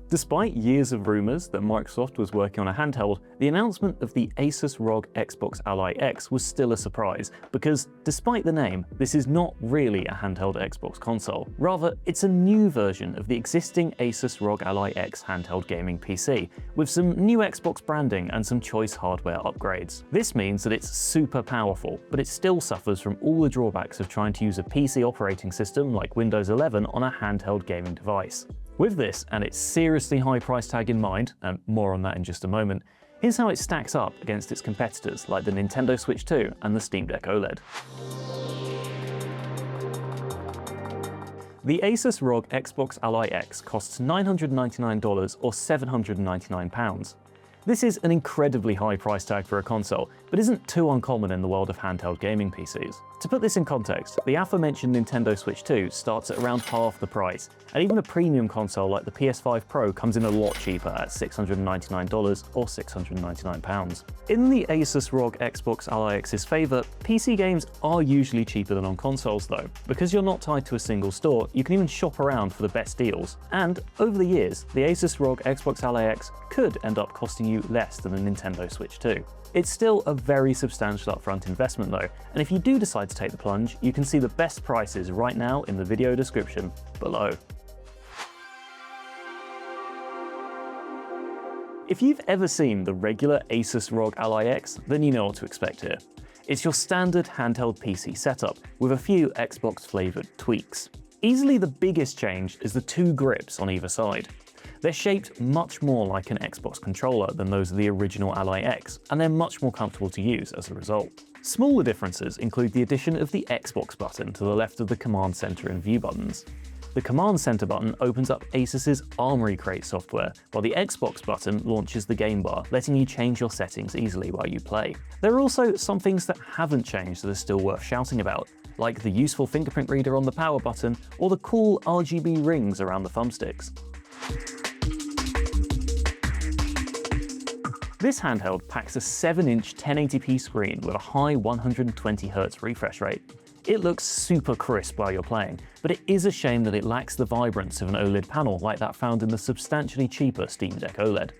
Despite years of rumours that Microsoft was working on a handheld, the announcement of the Asus ROG Xbox Ally X was still a surprise, because despite the name, this is not really a handheld Xbox console. Rather, it's a new version of the existing Asus ROG Ally X handheld gaming PC, with some new Xbox branding and some choice hardware upgrades. This means that it's super powerful, but it still suffers from all the drawbacks of trying to use a PC operating system like Windows 11 on a handheld gaming device. With this and its seriously high price tag in mind, and more on that in just a moment, here's how it stacks up against its competitors like the Nintendo Switch 2 and the Steam Deck OLED. The Asus ROG Xbox Ally X costs $999 or £799. This is an incredibly high price tag for a console, but isn't too uncommon in the world of handheld gaming PCs. To put this in context, the aforementioned Nintendo Switch 2 starts at around half the price, and even a premium console like the PS5 Pro comes in a lot cheaper at $699 or £699. In the Asus ROG Xbox Ally X's favour, PC games are usually cheaper than on consoles though. Because you're not tied to a single store, you can even shop around for the best deals. And over the years, the Asus ROG Xbox Ally X could end up costing you less than a Nintendo Switch 2. It's still a very substantial upfront investment though, and if you do decide to take the plunge, you can see the best prices right now in the video description below. If you've ever seen the regular Asus ROG Ally X, then you know what to expect here. It's your standard handheld PC setup, with a few Xbox-flavoured tweaks. Easily the biggest change is the two grips on either side. They're shaped much more like an Xbox controller than those of the original Ally X, and they're much more comfortable to use as a result. Smaller differences include the addition of the Xbox button to the left of the Command Center and View buttons. The Command Center button opens up Asus's Armoury Crate software, while the Xbox button launches the game bar, letting you change your settings easily while you play. There are also some things that haven't changed that are still worth shouting about, like the useful fingerprint reader on the power button or the cool RGB rings around the thumbsticks. This handheld packs a 7-inch 1080p screen with a high 120Hz refresh rate. It looks super crisp while you're playing, but it is a shame that it lacks the vibrance of an OLED panel like that found in the substantially cheaper Steam Deck OLED.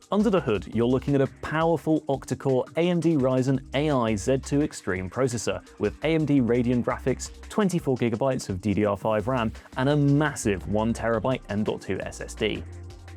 Under the hood, you're looking at a powerful octa-core AMD Ryzen AI Z2 Extreme processor with AMD Radeon graphics, 24GB of DDR5 RAM, and a massive 1TB M.2 SSD.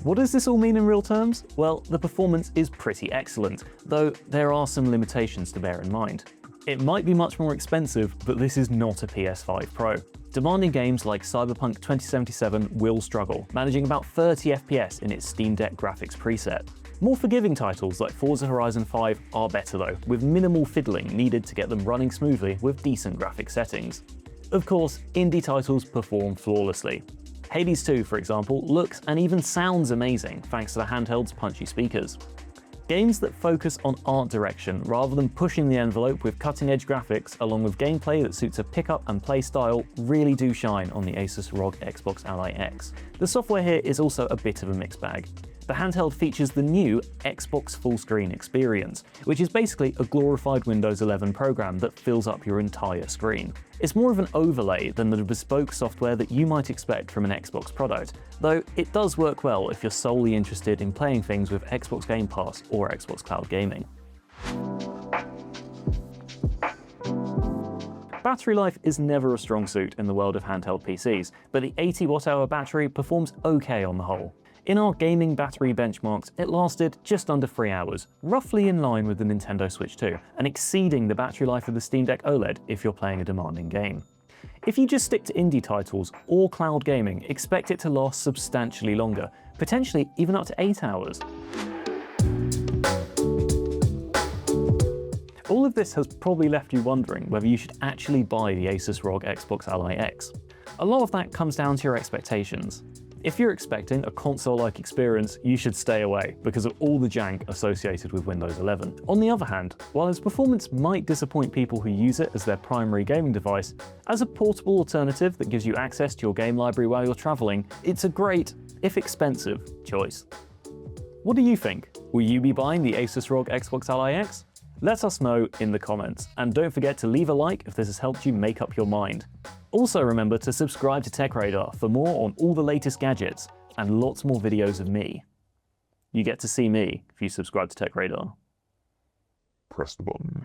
What does this all mean in real terms? Well, the performance is pretty excellent, though there are some limitations to bear in mind. It might be much more expensive, but this is not a PS5 Pro. Demanding games like Cyberpunk 2077 will struggle, managing about 30 FPS in its Steam Deck graphics preset. More forgiving titles like Forza Horizon 5 are better though, with minimal fiddling needed to get them running smoothly with decent graphic settings. Of course, indie titles perform flawlessly. Hades 2, for example, looks and even sounds amazing thanks to the handheld's punchy speakers. Games that focus on art direction rather than pushing the envelope with cutting-edge graphics along with gameplay that suits a pick-up-and-play style really do shine on the Asus ROG Xbox Ally X. The software here is also a bit of a mixed bag. The handheld features the new Xbox Full Screen Experience, which is basically a glorified Windows 11 program that fills up your entire screen. It's more of an overlay than the bespoke software that you might expect from an Xbox product, though it does work well if you're solely interested in playing things with Xbox Game Pass or Xbox Cloud Gaming. Battery life is never a strong suit in the world of handheld PCs, but the 80 watt-hour battery performs okay on the whole. In our gaming battery benchmarks, it lasted just under 3 hours, roughly in line with the Nintendo Switch 2, and exceeding the battery life of the Steam Deck OLED if you're playing a demanding game. If you just stick to indie titles or cloud gaming, expect it to last substantially longer, potentially even up to 8 hours. All of this has probably left you wondering whether you should actually buy the Asus ROG Xbox Ally X. A lot of that comes down to your expectations. If you're expecting a console-like experience, you should stay away because of all the jank associated with Windows 11. On the other hand, while its performance might disappoint people who use it as their primary gaming device, as a portable alternative that gives you access to your game library while you're traveling, it's a great, if expensive, choice. What do you think? Will you be buying the Asus ROG Xbox Ally X? Let us know in the comments, and don't forget to leave a like if this has helped you make up your mind. Also remember to subscribe to TechRadar for more on all the latest gadgets, and lots more videos of me. You get to see me if you subscribe to TechRadar. Press the button.